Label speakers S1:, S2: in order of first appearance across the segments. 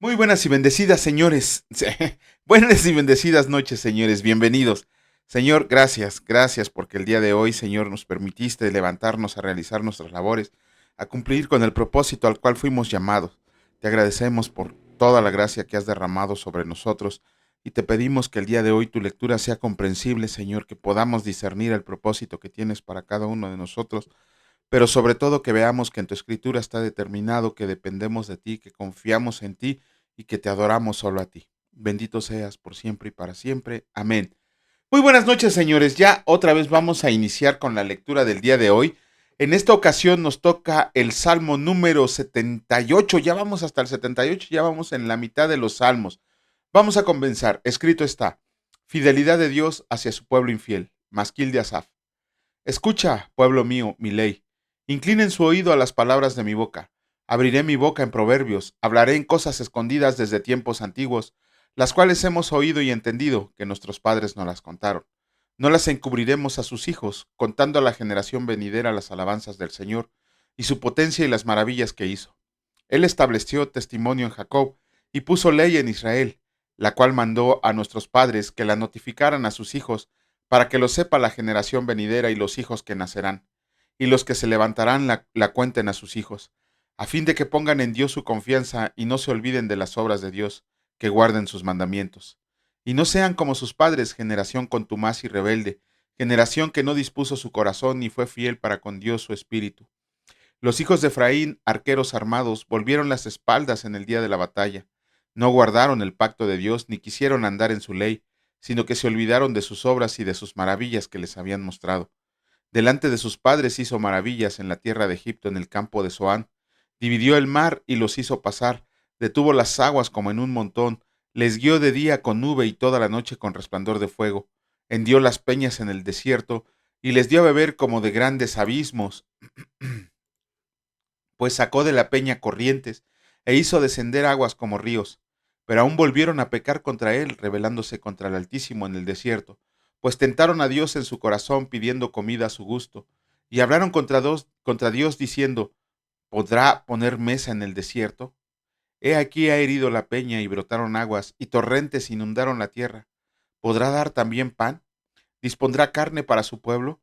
S1: Muy buenas y bendecidas, señores. Buenas y bendecidas noches, señores. Bienvenidos. Señor, gracias porque el día de hoy, Señor, nos permitiste levantarnos a realizar nuestras labores, a cumplir con el propósito al cual fuimos llamados. Te agradecemos por toda la gracia que has derramado sobre nosotros y te pedimos que el día de hoy tu lectura sea comprensible, Señor, que podamos discernir el propósito que tienes para cada uno de nosotros, pero sobre todo que veamos que en tu escritura está determinado que dependemos de ti, que confiamos en ti y que te adoramos solo a ti. Bendito seas por siempre y para siempre. Amén. Muy buenas noches, señores. Ya otra vez vamos a iniciar con la lectura del día de hoy. En esta ocasión nos toca el Salmo número 78. Ya vamos hasta el 78, ya vamos en la mitad de los salmos. Vamos a comenzar. Escrito está: fidelidad de Dios hacia su pueblo infiel. Masquil de Asaf. Escucha, pueblo mío, mi ley. Inclinen su oído a las palabras de mi boca. Abriré mi boca en proverbios, hablaré en cosas escondidas desde tiempos antiguos, las cuales hemos oído y entendido que nuestros padres nos las contaron. No las encubriremos a sus hijos, contando a la generación venidera las alabanzas del Señor, y su potencia y las maravillas que hizo. Él estableció testimonio en Jacob, y puso ley en Israel, la cual mandó a nuestros padres que la notificaran a sus hijos, para que lo sepa la generación venidera y los hijos que nacerán, y los que se levantarán la cuenten a sus hijos, a fin de que pongan en Dios su confianza y no se olviden de las obras de Dios, que guarden sus mandamientos. Y no sean como sus padres, generación contumaz y rebelde, generación que no dispuso su corazón ni fue fiel para con Dios su espíritu. Los hijos de Efraín, arqueros armados, volvieron las espaldas en el día de la batalla. No guardaron el pacto de Dios ni quisieron andar en su ley, sino que se olvidaron de sus obras y de sus maravillas que les habían mostrado. Delante de sus padres hizo maravillas en la tierra de Egipto, en el campo de Zoán. Dividió el mar y los hizo pasar, detuvo las aguas como en un montón, les guió de día con nube y toda la noche con resplandor de fuego. Hendió las peñas en el desierto y les dio a beber como de grandes abismos, pues sacó de la peña corrientes e hizo descender aguas como ríos. Pero aún volvieron a pecar contra él, rebelándose contra el Altísimo en el desierto, pues tentaron a Dios en su corazón pidiendo comida a su gusto, y hablaron contra Dios diciendo: ¿podrá poner mesa en el desierto? He aquí ha herido la peña y brotaron aguas, y torrentes inundaron la tierra. ¿Podrá dar también pan? ¿Dispondrá carne para su pueblo?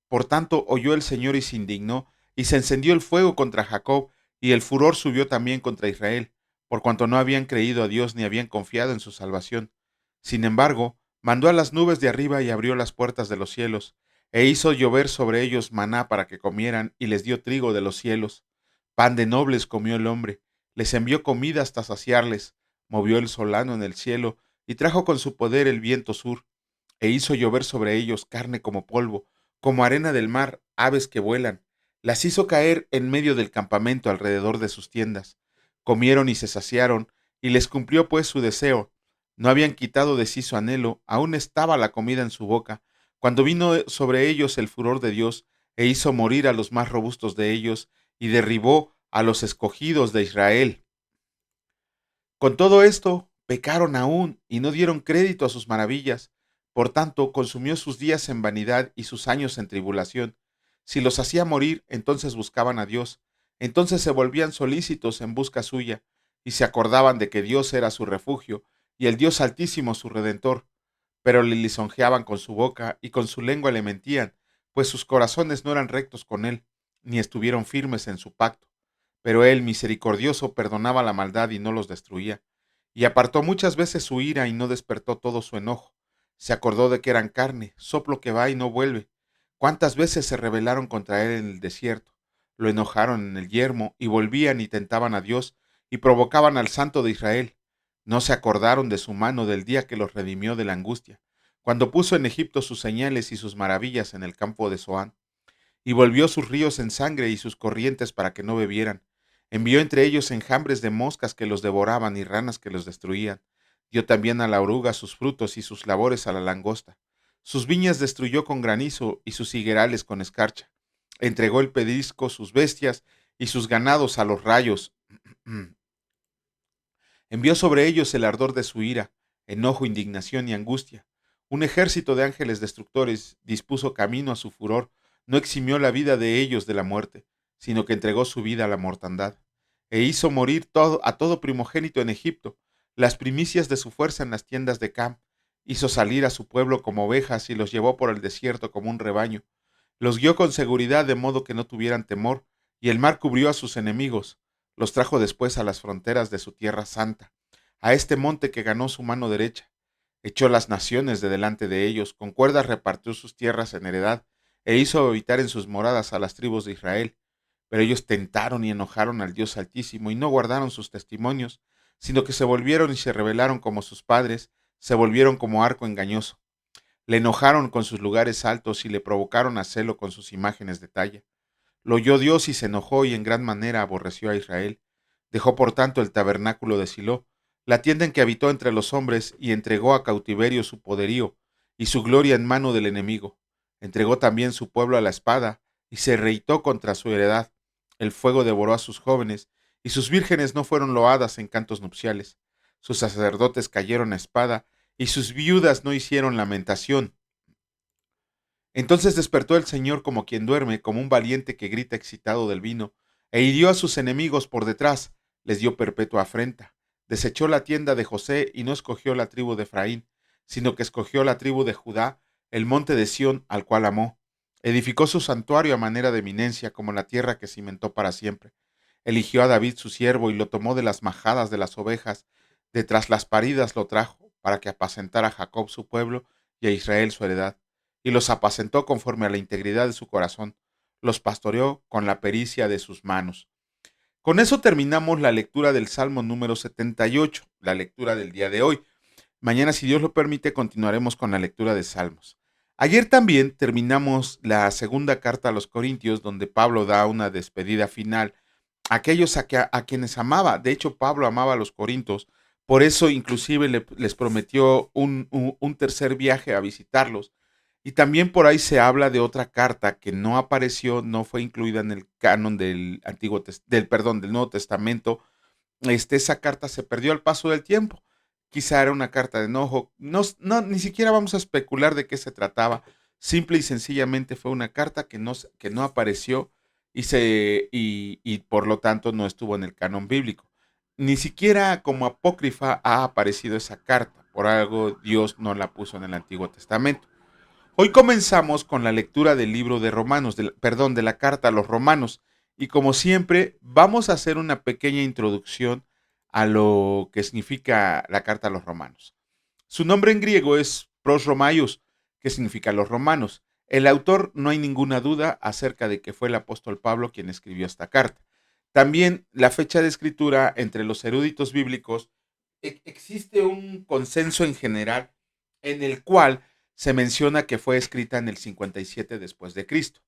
S1: Por tanto oyó el Señor y se indignó, y se encendió el fuego contra Jacob, y el furor subió también contra Israel, por cuanto no habían creído a Dios ni habían confiado en su salvación. Sin embargo, mandó a las nubes de arriba y abrió las puertas de los cielos, e hizo llover sobre ellos maná para que comieran, y les dio trigo de los cielos. Pan de nobles comió el hombre, les envió comida hasta saciarles, movió el solano en el cielo, y trajo con su poder el viento sur, e hizo llover sobre ellos carne como polvo, como arena del mar, aves que vuelan. Las hizo caer en medio del campamento alrededor de sus tiendas. Comieron y se saciaron, y les cumplió pues su deseo. No habían quitado de sí su anhelo, aún estaba la comida en su boca, cuando vino sobre ellos el furor de Dios, e hizo morir a los más robustos de ellos, y derribó a los escogidos de Israel. Con todo esto, pecaron aún y no dieron crédito a sus maravillas. Por tanto, consumió sus días en vanidad y sus años en tribulación. Si los hacía morir, entonces buscaban a Dios. Entonces se volvían solícitos en busca suya, y se acordaban de que Dios era su refugio, y el Dios Altísimo su redentor. Pero le lisonjeaban con su boca, y con su lengua le mentían, pues sus corazones no eran rectos con él, ni estuvieron firmes en su pacto. Pero él, misericordioso, perdonaba la maldad y no los destruía. Y apartó muchas veces su ira y no despertó todo su enojo. Se acordó de que eran carne, soplo que va y no vuelve. ¿Cuántas veces se rebelaron contra él en el desierto? Lo enojaron en el yermo y volvían y tentaban a Dios y provocaban al Santo de Israel. No se acordaron de su mano del día que los redimió de la angustia, cuando puso en Egipto sus señales y sus maravillas en el campo de Zoán, y volvió sus ríos en sangre y sus corrientes para que no bebieran. Envió entre ellos enjambres de moscas que los devoraban y ranas que los destruían. Dio también a la oruga sus frutos y sus labores a la langosta. Sus viñas destruyó con granizo y sus higuerales con escarcha. Entregó el pedrisco sus bestias y sus ganados a los rayos. Envió sobre ellos el ardor de su ira, enojo, indignación y angustia. Un ejército de ángeles destructores dispuso camino a su furor, no eximió la vida de ellos de la muerte, sino que entregó su vida a la mortandad. e hizo morir a todo primogénito en Egipto, las primicias de su fuerza en las tiendas de Cam. Hizo salir a su pueblo como ovejas y los llevó por el desierto como un rebaño. Los guió con seguridad de modo que no tuvieran temor, y el mar cubrió a sus enemigos. Los trajo después a las fronteras de su tierra santa, a este monte que ganó su mano derecha. Echó las naciones de delante de ellos, con cuerdas repartió sus tierras en heredad, e hizo habitar en sus moradas a las tribus de Israel. Pero ellos tentaron y enojaron al Dios Altísimo, y no guardaron sus testimonios, sino que se volvieron y se rebelaron como sus padres, se volvieron como arco engañoso. Le enojaron con sus lugares altos y le provocaron a celo con sus imágenes de talla. Lo oyó Dios y se enojó y en gran manera aborreció a Israel. Dejó por tanto el tabernáculo de Silo, la tienda en que habitó entre los hombres, y entregó a cautiverio su poderío y su gloria en mano del enemigo. Entregó también su pueblo a la espada y se irritó contra su heredad. El fuego devoró a sus jóvenes y sus vírgenes no fueron loadas en cantos nupciales. Sus sacerdotes cayeron a espada y sus viudas no hicieron lamentación. Entonces despertó el Señor como quien duerme, como un valiente que grita excitado del vino, e hirió a sus enemigos por detrás, les dio perpetua afrenta. Desechó la tienda de José y no escogió la tribu de Efraín, sino que escogió la tribu de Judá, el monte de Sión, al cual amó. Edificó su santuario a manera de eminencia, como la tierra que cimentó para siempre. Eligió a David su siervo y lo tomó de las majadas de las ovejas, de tras las paridas lo trajo, para que apacentara a Jacob su pueblo y a Israel su heredad, y los apacentó conforme a la integridad de su corazón, los pastoreó con la pericia de sus manos. Con eso terminamos la lectura del Salmo número 78, la lectura del día de hoy. Mañana, si Dios lo permite, continuaremos con la lectura de Salmos. Ayer también terminamos la segunda carta a los Corintios, donde Pablo da una despedida final a aquellos a quienes amaba. De hecho, Pablo amaba a los Corintios, por eso inclusive les prometió un tercer viaje a visitarlos. Y también por ahí se habla de otra carta que no apareció, no fue incluida en el canon del del Nuevo Testamento. Esa carta se perdió al paso del tiempo. Quizá era una carta de enojo. No, no, ni siquiera vamos a especular de qué se trataba. Simple y sencillamente fue una carta que no apareció y por lo tanto no estuvo en el canon bíblico. Ni siquiera como apócrifa ha aparecido esa carta. Por algo Dios no la puso en el Antiguo Testamento. Hoy comenzamos con la lectura del libro de Romanos, de la carta a los Romanos. Y como siempre, vamos a hacer una pequeña introducción a lo que significa la carta a los Romanos. Su nombre en griego es pros Romaios, que significa los romanos. El autor no hay ninguna duda acerca de que fue el apóstol Pablo quien escribió esta carta. También la fecha de escritura entre los eruditos bíblicos, existe un consenso en general en el cual se menciona que fue escrita en el 57 después de Cristo.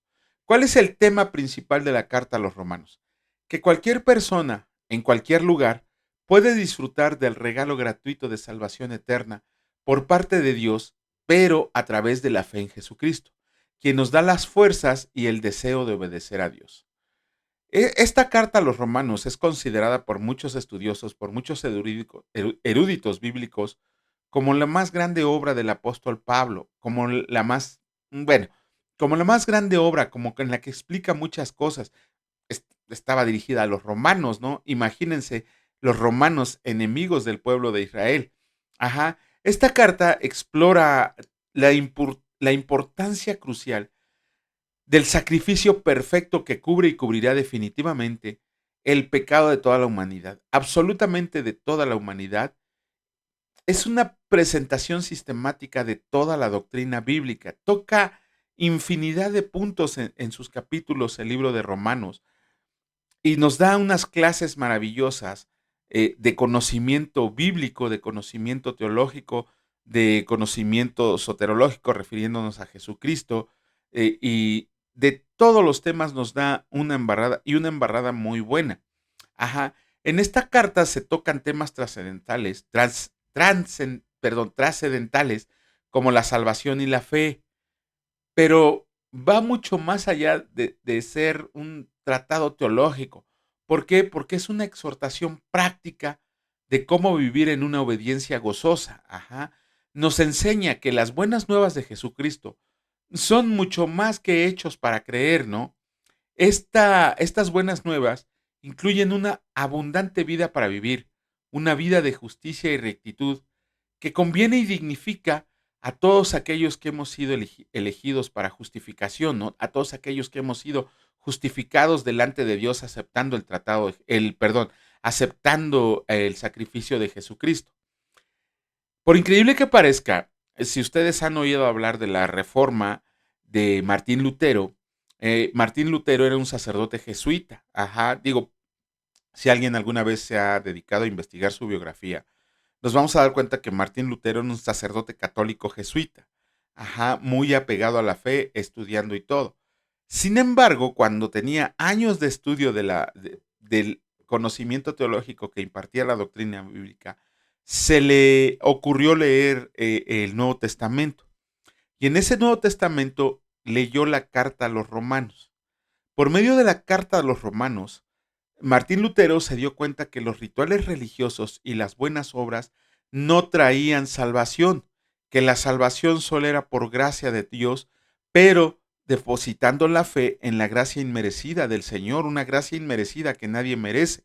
S1: ¿Cuál es el tema principal de la carta a los romanos? Que cualquier persona, en cualquier lugar, puede disfrutar del regalo gratuito de salvación eterna por parte de Dios, pero a través de la fe en Jesucristo, quien nos da las fuerzas y el deseo de obedecer a Dios. Esta carta a los romanos es considerada por muchos estudiosos, por muchos eruditos bíblicos, como la más grande obra del apóstol Pablo, bueno, como la más grande obra, como en la que explica muchas cosas. Estaba dirigida a los romanos, ¿no? Imagínense, los romanos enemigos del pueblo de Israel. Ajá. Esta carta explora la importancia crucial del sacrificio perfecto que cubre y cubrirá definitivamente el pecado de toda la humanidad, absolutamente de toda la humanidad. Es una presentación sistemática de toda la doctrina bíblica. Toca infinidad de puntos en sus capítulos el libro de Romanos y nos da unas clases maravillosas de conocimiento bíblico, de conocimiento teológico, de conocimiento soterológico, refiriéndonos a Jesucristo, y de todos los temas nos da una embarrada y una embarrada muy buena. Ajá. En esta carta se tocan temas trascendentales, trascendentales, como la salvación y la fe, pero va mucho más allá de ser un tratado teológico. ¿Por qué? Porque es una exhortación práctica de cómo vivir en una obediencia gozosa. Ajá. Nos enseña que las buenas nuevas de Jesucristo son mucho más que hechos para creer, ¿no? Estas buenas nuevas incluyen una abundante vida para vivir, una vida de justicia y rectitud que conviene y dignifica a todos aquellos que hemos sido elegidos para justificación, ¿no? A todos aquellos que hemos sido justificados delante de Dios aceptando aceptando el sacrificio de Jesucristo. Por increíble que parezca, si ustedes han oído hablar de la reforma de Martín Lutero era un sacerdote jesuita. Ajá, digo, si alguien alguna vez se ha dedicado a investigar su biografía, nos vamos a dar cuenta que Martín Lutero era un sacerdote católico jesuita. Ajá, muy apegado a la fe, estudiando y todo. Sin embargo, cuando tenía años de estudio del conocimiento teológico que impartía la doctrina bíblica, se le ocurrió leer el Nuevo Testamento. Y en ese Nuevo Testamento leyó la carta a los romanos. Por medio de la carta a los romanos, Martín Lutero se dio cuenta que los rituales religiosos y las buenas obras no traían salvación, que la salvación solo era por gracia de Dios, pero depositando la fe en la gracia inmerecida del Señor, una gracia inmerecida que nadie merece.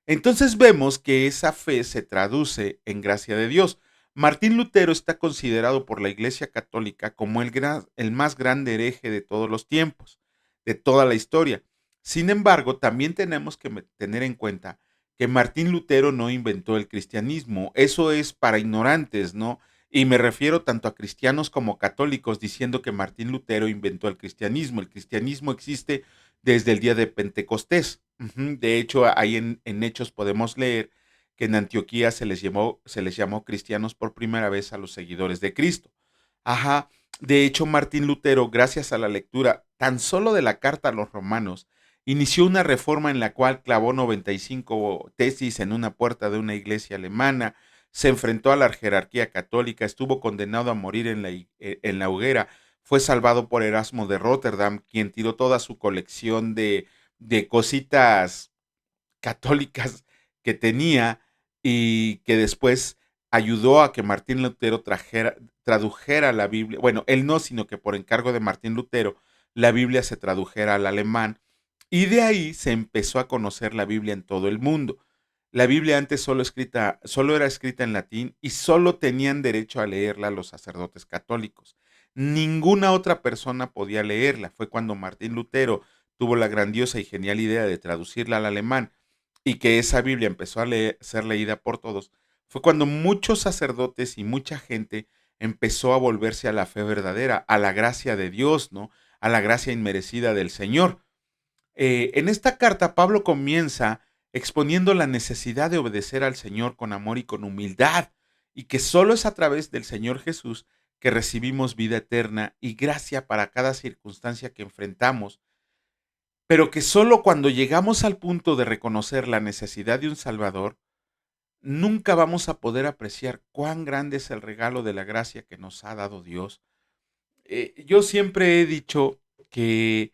S1: Entonces vemos que esa fe se traduce en gracia de Dios. Martín Lutero está considerado por la Iglesia Católica como el más grande hereje de todos los tiempos, de toda la historia. Sin embargo, también tenemos que tener en cuenta que Martín Lutero no inventó el cristianismo. Eso es para ignorantes, ¿no? Y me refiero tanto a cristianos como católicos diciendo que Martín Lutero inventó el cristianismo. El cristianismo existe desde el día de Pentecostés. De hecho, ahí en Hechos podemos leer que en Antioquía se les llamó cristianos por primera vez a los seguidores de Cristo. Ajá. De hecho, Martín Lutero, gracias a la lectura tan solo de la carta a los romanos, inició una reforma en la cual clavó 95 tesis en una puerta de una iglesia alemana, se enfrentó a la jerarquía católica, estuvo condenado a morir en la hoguera, fue salvado por Erasmo de Rotterdam, quien tiró toda su colección de cositas católicas que tenía y que después ayudó a que Martín Lutero tradujera la Biblia. Bueno, él no, sino que por encargo de Martín Lutero, la Biblia se tradujera al alemán y de ahí se empezó a conocer la Biblia en todo el mundo. La Biblia antes solo era escrita en latín y solo tenían derecho a leerla los sacerdotes católicos. Ninguna otra persona podía leerla. Fue cuando Martín Lutero tuvo la grandiosa y genial idea de traducirla al alemán y que esa Biblia empezó a ser leída por todos, fue cuando muchos sacerdotes y mucha gente empezó a volverse a la fe verdadera, a la gracia de Dios, ¿no? A la gracia inmerecida del Señor. En esta carta, Pablo comienza exponiendo la necesidad de obedecer al Señor con amor y con humildad, y que solo es a través del Señor Jesús que recibimos vida eterna y gracia para cada circunstancia que enfrentamos, pero que solo cuando llegamos al punto de reconocer la necesidad de un Salvador, nunca vamos a poder apreciar cuán grande es el regalo de la gracia que nos ha dado Dios. Yo siempre he dicho que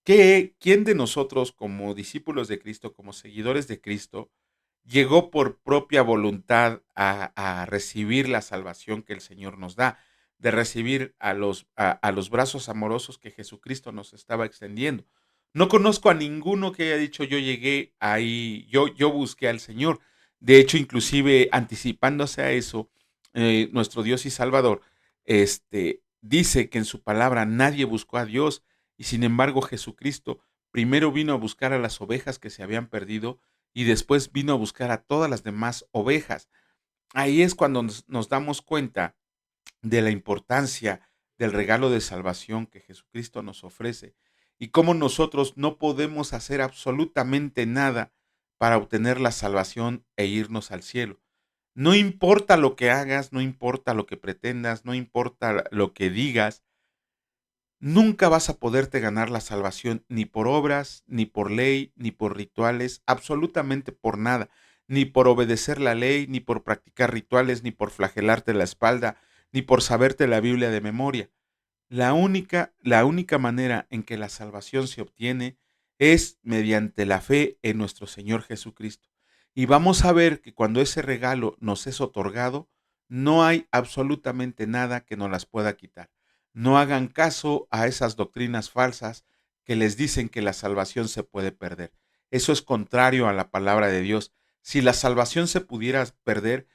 S1: ¿quién de nosotros como discípulos de Cristo, como seguidores de Cristo, llegó por propia voluntad a recibir la salvación que el Señor nos da, de recibir a los brazos amorosos que Jesucristo nos estaba extendiendo? No conozco a ninguno que haya dicho yo llegué ahí, yo busqué al Señor. De hecho, inclusive anticipándose a eso, nuestro Dios y Salvador dice que en su palabra nadie buscó a Dios, y sin embargo Jesucristo primero vino a buscar a las ovejas que se habían perdido y después vino a buscar a todas las demás ovejas. Ahí es cuando nos damos cuenta de la importancia del regalo de salvación que Jesucristo nos ofrece y cómo nosotros no podemos hacer absolutamente nada para obtener la salvación e irnos al cielo. No importa lo que hagas, no importa lo que pretendas, no importa lo que digas, nunca vas a poderte ganar la salvación ni por obras, ni por ley, ni por rituales, absolutamente por nada, ni por obedecer la ley, ni por practicar rituales, ni por flagelarte la espalda, ni por saberte la Biblia de memoria. La única manera en que la salvación se obtiene es mediante la fe en nuestro Señor Jesucristo. Y vamos a ver que cuando ese regalo nos es otorgado, no hay absolutamente nada que nos las pueda quitar. No hagan caso a esas doctrinas falsas que les dicen que la salvación se puede perder. Eso es contrario a la palabra de Dios. Si la salvación se pudiera perder,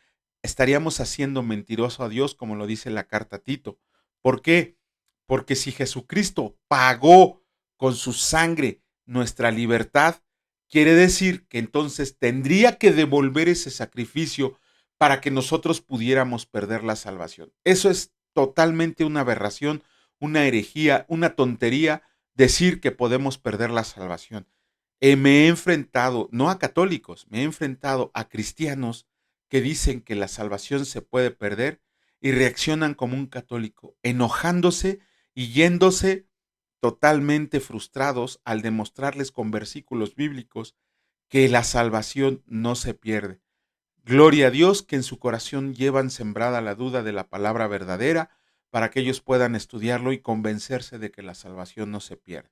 S1: estaríamos haciendo mentiroso a Dios, como lo dice la carta a Tito. ¿Por qué? Porque si Jesucristo pagó con su sangre nuestra libertad, quiere decir que entonces tendría que devolver ese sacrificio para que nosotros pudiéramos perder la salvación. Eso es totalmente una aberración, una herejía, una tontería decir que podemos perder la salvación. Me he enfrentado, no a católicos, me he enfrentado a cristianos que dicen que la salvación se puede perder y reaccionan como un católico, enojándose y yéndose totalmente frustrados al demostrarles con versículos bíblicos que la salvación no se pierde. Gloria a Dios que en su corazón llevan sembrada la duda de la palabra verdadera para que ellos puedan estudiarlo y convencerse de que la salvación no se pierde.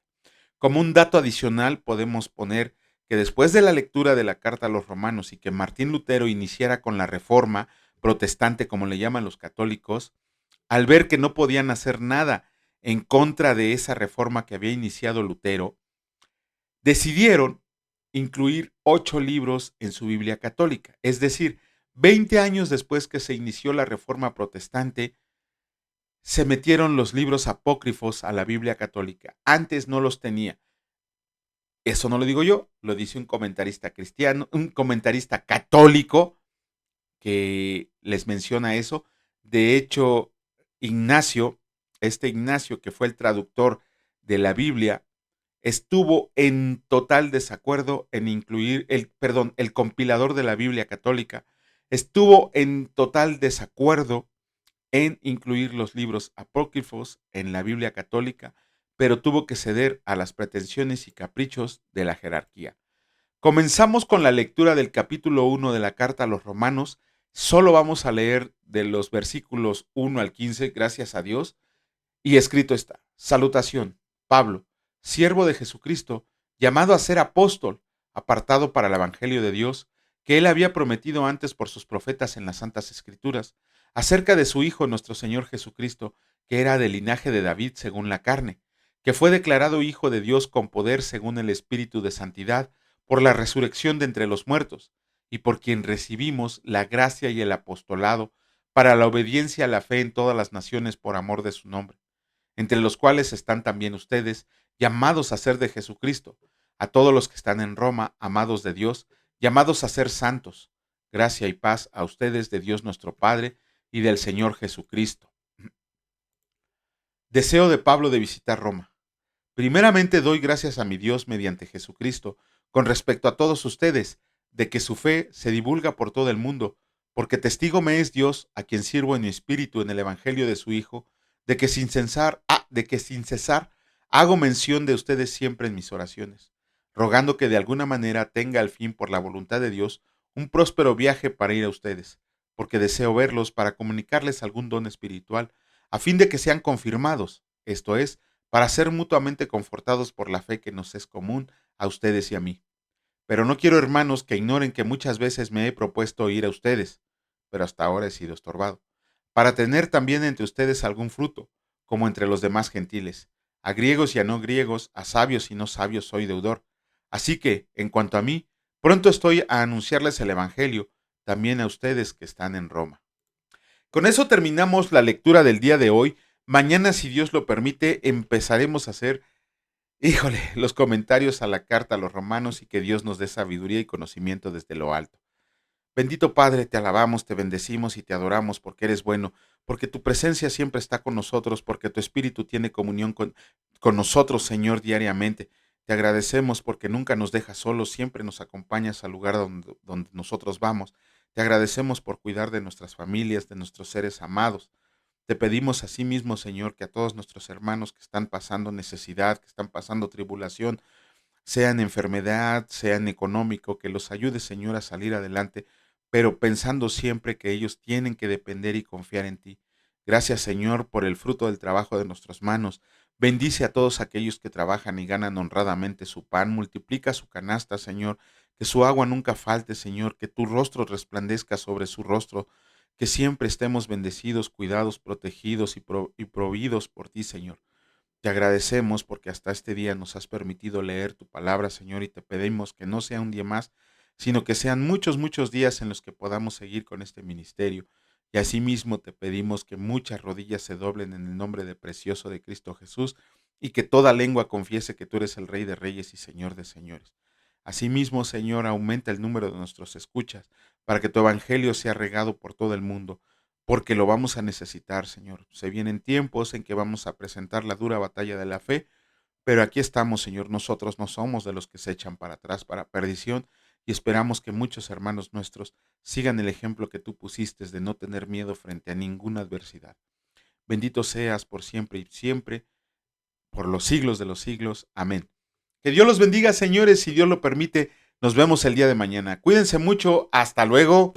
S1: Como un dato adicional podemos poner que después de la lectura de la carta a los romanos y que Martín Lutero iniciara con la reforma protestante, como le llaman los católicos, al ver que no podían hacer nada en contra de esa reforma que había iniciado Lutero, decidieron incluir 8 libros en su Biblia católica. Es decir, 20 años después que se inició la reforma protestante, se metieron los libros apócrifos a la Biblia católica. Antes no los tenía. Eso no lo digo yo, lo dice un comentarista cristiano, un comentarista católico que les menciona eso. De hecho, Ignacio, Ignacio, que fue el traductor de la Biblia, estuvo en total desacuerdo en incluir el compilador de la Biblia católica, estuvo en total desacuerdo en incluir los libros apócrifos en la Biblia católica, pero tuvo que ceder a las pretensiones y caprichos de la jerarquía. Comenzamos con la lectura del capítulo 1 de la carta a los romanos. Solo vamos a leer de los versículos 1 al 15, gracias a Dios. Y escrito está: salutación, Pablo, siervo de Jesucristo, llamado a ser apóstol, apartado para el evangelio de Dios, que él había prometido antes por sus profetas en las santas escrituras, acerca de su Hijo nuestro Señor Jesucristo, que era del linaje de David según la carne, que fue declarado Hijo de Dios con poder según el Espíritu de santidad, por la resurrección de entre los muertos, y por quien recibimos la gracia y el apostolado para la obediencia a la fe en todas las naciones por amor de su nombre, entre los cuales están también ustedes, llamados a ser de Jesucristo, a todos los que están en Roma, amados de Dios, llamados a ser santos. Gracia y paz a ustedes de Dios nuestro Padre y del Señor Jesucristo. Deseo de Pablo de visitar Roma. Primeramente doy gracias a mi Dios mediante Jesucristo con respecto a todos ustedes, de que su fe se divulga por todo el mundo, porque testigo me es Dios, a quien sirvo en mi espíritu en el evangelio de su Hijo, de que sin cesar hago mención de ustedes siempre en mis oraciones, rogando que de alguna manera tenga al fin por la voluntad de Dios un próspero viaje para ir a ustedes, porque deseo verlos para comunicarles algún don espiritual, a fin de que sean confirmados, esto es, para ser mutuamente confortados por la fe que nos es común a ustedes y a mí. Pero no quiero, hermanos, que ignoren que muchas veces me he propuesto ir a ustedes, pero hasta ahora he sido estorbado, para tener también entre ustedes algún fruto, como entre los demás gentiles. A griegos y a no griegos, a sabios y no sabios soy deudor. Así que, en cuanto a mí, pronto estoy a anunciarles el Evangelio, también a ustedes que están en Roma. Con eso terminamos la lectura del día de hoy. Mañana, si Dios lo permite, empezaremos a hacer, los comentarios a la carta a los romanos y que Dios nos dé sabiduría y conocimiento desde lo alto. Bendito Padre, te alabamos, te bendecimos y te adoramos porque eres bueno, porque tu presencia siempre está con nosotros, porque tu Espíritu tiene comunión con nosotros, Señor, diariamente. Te agradecemos porque nunca nos dejas solos, siempre nos acompañas al lugar donde nosotros vamos. Te agradecemos por cuidar de nuestras familias, de nuestros seres amados. Te pedimos asimismo, Señor, que a todos nuestros hermanos que están pasando necesidad, que están pasando tribulación, sean enfermedad, sean económico, que los ayude, Señor, a salir adelante, pero pensando siempre que ellos tienen que depender y confiar en ti. Gracias, Señor, por el fruto del trabajo de nuestras manos. Bendice a todos aquellos que trabajan y ganan honradamente su pan. Multiplica su canasta, Señor, que su agua nunca falte, Señor, que tu rostro resplandezca sobre su rostro, que siempre estemos bendecidos, cuidados, protegidos y providos por ti, Señor. Te agradecemos porque hasta este día nos has permitido leer tu palabra, Señor, y te pedimos que no sea un día más, sino que sean muchos, muchos días en los que podamos seguir con este ministerio. Y asimismo te pedimos que muchas rodillas se doblen en el nombre de precioso de Cristo Jesús y que toda lengua confiese que tú eres el Rey de Reyes y Señor de Señores. Asimismo, Señor, aumenta el número de nuestros escuchas para que tu evangelio sea regado por todo el mundo, porque lo vamos a necesitar, Señor. Se vienen tiempos en que vamos a presentar la dura batalla de la fe, pero aquí estamos, Señor. Nosotros no somos de los que se echan para atrás, para perdición, y esperamos que muchos hermanos nuestros sigan el ejemplo que tú pusiste de no tener miedo frente a ninguna adversidad. Bendito seas por siempre y siempre, por los siglos de los siglos. Amén. Que Dios los bendiga, señores, si Dios lo permite. Nos vemos el día de mañana. Cuídense mucho. Hasta luego.